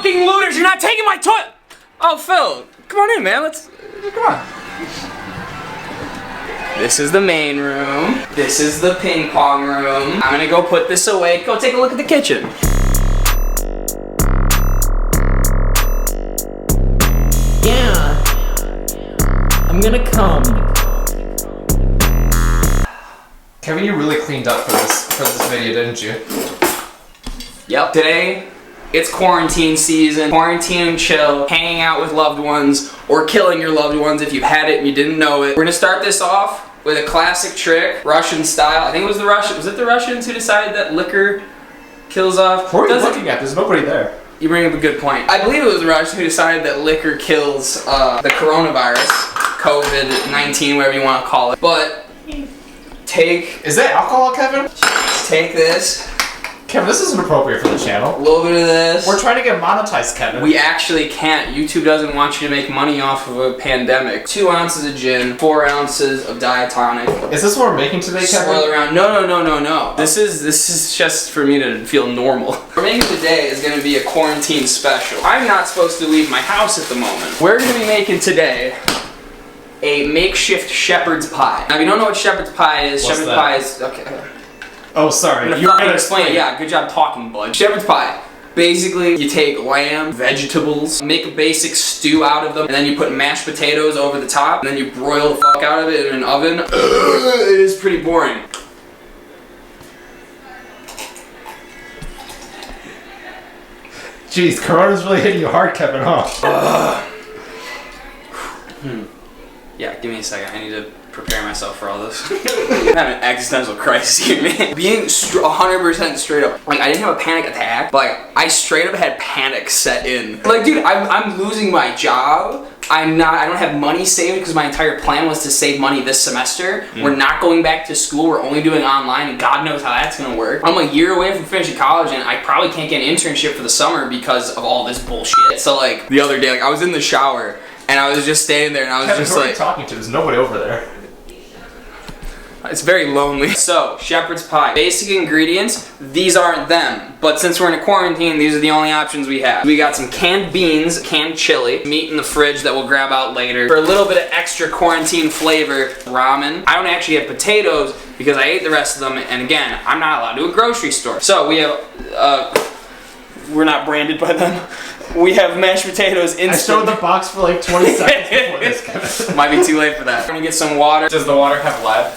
fucking looters! You're not taking my toilet! Oh, Phil, come on in, man. Come on. This is the main room. This is the ping pong room. I'm gonna go put this away. Go take a look at the kitchen. Yeah. I'm gonna come. Kevin, you really cleaned up for this video, didn't you? Yep. Today, it's quarantine season. Quarantine and chill, hanging out with loved ones, or killing your loved ones if you've had it and you didn't know it. We're gonna start this off with a classic trick, Russian style. I think it was the Russian. Was it the Russians who decided that liquor kills off? Who are you looking at? There's nobody there. You bring up a good point. I believe it was the Russians who decided that liquor kills the coronavirus, COVID-19, whatever you want to call it. But take. Is that alcohol, Kevin? Take this. Kevin, this isn't appropriate for the channel. A little bit of this. We're trying to get monetized, Kevin. We actually can't. YouTube doesn't want you to make money off of a pandemic. 2 ounces of gin, 4 ounces of diatonic. Is this what we're making today, Kevin? Swirl around. No. This is just for me to feel normal. What we're making today is going to be a quarantine special. I'm not supposed to leave my house at the moment. We're going to be making today a makeshift shepherd's pie. Now, if you don't know what shepherd's pie is, What's shepherd's that? pie is okay. Oh, sorry. You're gonna explain it. Yeah, good job talking, bud. Shepherd's pie. Basically, you take lamb, vegetables, make a basic stew out of them, and then you put mashed potatoes over the top, and then you broil the fuck out of it in an oven. It is pretty boring. Jeez, Corona's really hitting you hard, Kevin, huh? Yeah, give me a second. I need to prepare myself for all this. I'm having an existential crisis here, man. Being 100% straight up, like, I didn't have a panic attack, but like, I straight up had panic set in. Like, dude, I'm losing my job. I don't have money saved because my entire plan was to save money this semester. We're not going back to school. We're only doing online, and God knows how that's gonna work. I'm a year away from finishing college, and I probably can't get an internship for the summer because of all this bullshit. So like, the other day, like, I was in the shower, and I was just standing there, and I was Kevin, just who are like, you talking to? There's nobody over there. it's very lonely. So, shepherd's pie. Basic ingredients, these aren't them. But since we're in a quarantine, these are the only options we have. We got some canned beans, canned chili, meat in the fridge that we'll grab out later. For a little bit of extra quarantine flavor, ramen. I don't actually have potatoes because I ate the rest of them, and again, I'm not allowed to a grocery store. So, we have, we're not branded by them. We have mashed potatoes instant. I showed the box for like 20 seconds before this, Kevin. Might be too late for that. We're gonna get some water. Does the water have lead?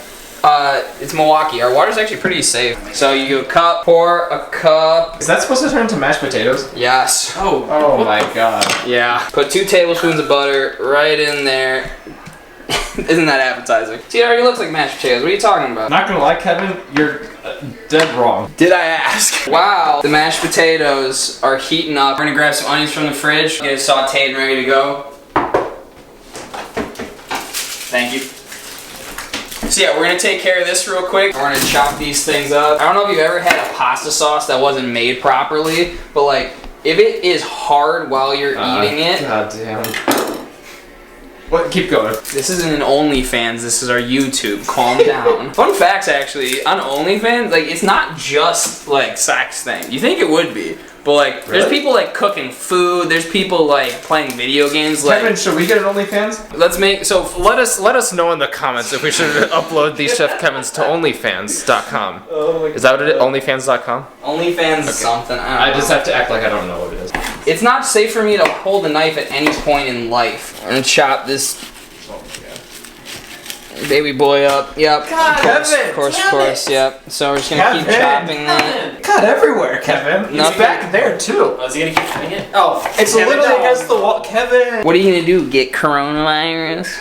It's Milwaukee. Our water's actually pretty safe. So you go pour a cup. Is that supposed to turn into mashed potatoes? Yes. Oh my god. Yeah. Put 2 tablespoons of butter right in there. Isn't that appetizing? See, it already looks like mashed potatoes. What are you talking about? Not gonna lie, Kevin, you're dead wrong. Did I ask? Wow. The mashed potatoes are heating up. We're gonna grab some onions from the fridge, get it sauteed and ready to go. Thank you. So yeah, we're gonna take care of this real quick. We're gonna chop these things up. I don't know if you've ever had a pasta sauce that wasn't made properly, but like, if it is hard while you're eating it. God damn. What? Keep going. This isn't an OnlyFans, this is our YouTube. Calm down. Fun facts actually, on OnlyFans, like, it's not just like sex thing. You think it would be. But like, Really? there's people like cooking food. There's people like playing video games. Like, Kevin, should we get an OnlyFans? let's make so. Let us know in the comments if we should upload these Chef Kevins to OnlyFans.com. Oh my Is that what it is? OnlyFans.com? OnlyFans is something. I don't know. I just have to act like I don't know what it is. It's not safe for me to hold a knife at any point in life. I'm gonna chop this baby boy up. Yep. God, Kevin, Of course. Yep. So we're just gonna keep chopping that. God, everywhere, Kevin. It's Nothing. back there too. Oh, is he gonna keep cutting it? Oh, It's literally against the wall, Kevin. What are you gonna do? Get coronavirus?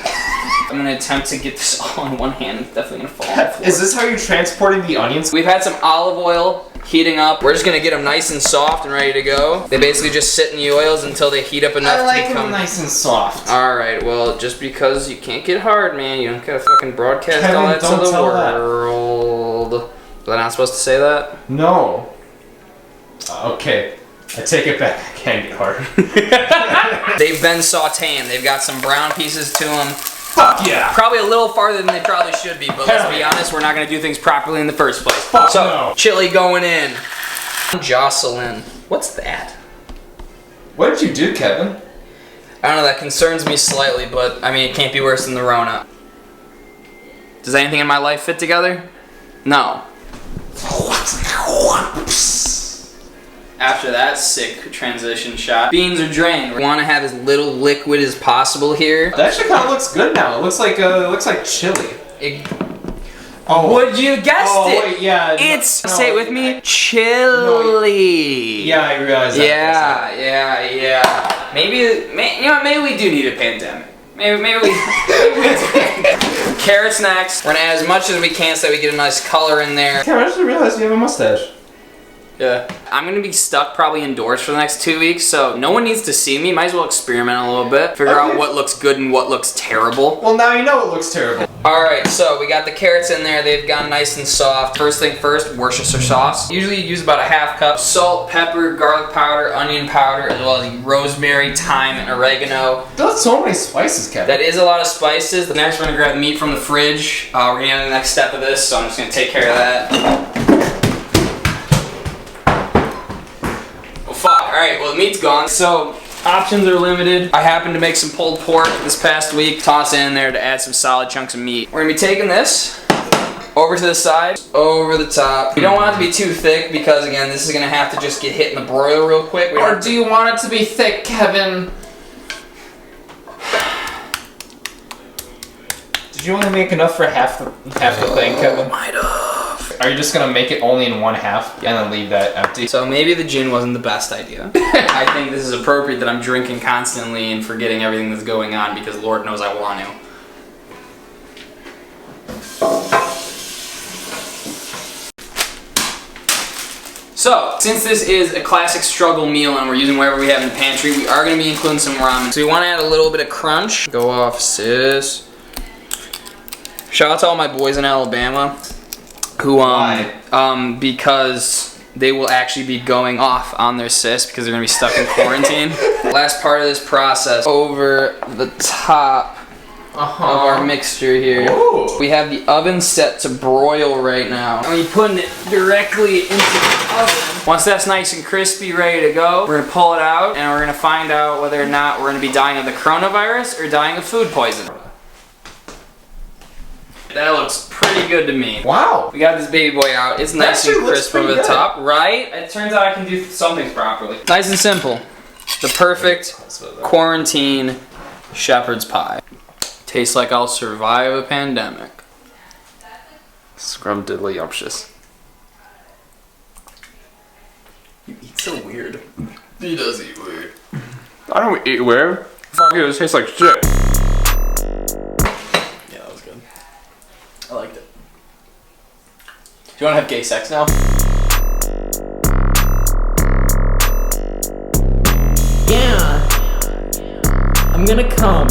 I'm gonna attempt to get this all in one hand. It's definitely gonna fall on the floor. Is this how you're transporting the onions? We've had some olive oil heating up. We're just gonna get them nice and soft and ready to go. They basically just sit in the oils until they heat up enough I like to become them nice and soft. Alright, well, just because you can't get hard, man, you don't gotta fucking broadcast Kevin, all that to don't the tell that. world. Was I not supposed to say that? No. Okay. I take it back. I can't get hard. They've been sauteing. They've got some brown pieces to them. Fuck yeah. Probably a little farther than they probably should be, but let's be honest, we're not gonna do things properly in the first place. Fuck So, no. chili going in. Jocelyn. What's that? What did you do, Kevin? I don't know, that concerns me slightly, but I mean, it can't be worse than the Rona. Does anything in my life fit together? No. After that sick transition shot, beans are drained. We want to have as little liquid as possible here. That actually kind of looks good now. It looks like chili. Would you guessed it? Wait, yeah. It's say it with me, chili. Yeah, I realize that. Yeah. Maybe you know what? Maybe we do need a pandemic. Maybe we Carrots next. We're gonna add as much as we can so that we get a nice color in there. Kevin, I just realized you have a mustache. Yeah. I'm gonna be stuck probably indoors for the next 2 weeks, so no one needs to see me. Might as well experiment a little bit. Figure out what looks good and what looks terrible. Well, now you know it looks terrible. Alright, so we got the carrots in there. They've gone nice and soft. First thing first, Worcestershire sauce. Usually you use about a half cup. Salt, pepper, garlic powder, onion powder, as well as rosemary, thyme, and oregano. That's so many spices, Kevin. That is a lot of spices. Next, we're gonna grab meat from the fridge. We're gonna get to the next step of this, so I'm just gonna take care of that. Alright, well the meat's gone, so options are limited. I happened to make some pulled pork this past week. Toss it in there to add some solid chunks of meat. We're gonna be taking this over to the side, over the top. We don't want it to be too thick because again, this is gonna have to just get hit in the broiler real quick. Or do you want it to be thick, Kevin? Did you only make enough for half the thing, Kevin? Might have. Are you just gonna make it only in one half and then leave that empty? So maybe the gin wasn't the best idea. I think this is appropriate that I'm drinking constantly and forgetting everything that's going on because Lord knows I want to. So, since this is a classic struggle meal and we're using whatever we have in the pantry, we are going to be including some ramen. So we want to add a little bit of crunch. Go off, sis. Shout out to all my boys in Alabama who, because they will actually be going off on their sis because they're going to be stuck in quarantine. Last part of this process, over the top of our mixture here. Ooh. We have the oven set to broil right now. And we're putting it directly into the oven. Once that's nice and crispy, ready to go, we're gonna pull it out and we're gonna find out whether or not we're gonna be dying of the coronavirus or dying of food poisoning. That looks pretty good to me. Wow. We got this baby boy out. It's nice and crisp over the good. top, right? It turns out I can do some things properly. Nice and simple. The perfect quarantine shepherd's pie. Tastes like I'll survive a pandemic. Scrumdiddlyumptious. You eat so weird. He does eat weird. I don't eat weird. Fuck it, it tastes like shit. Yeah, that was good. I liked it. Do you want to have gay sex now? Yeah. I'm gonna come.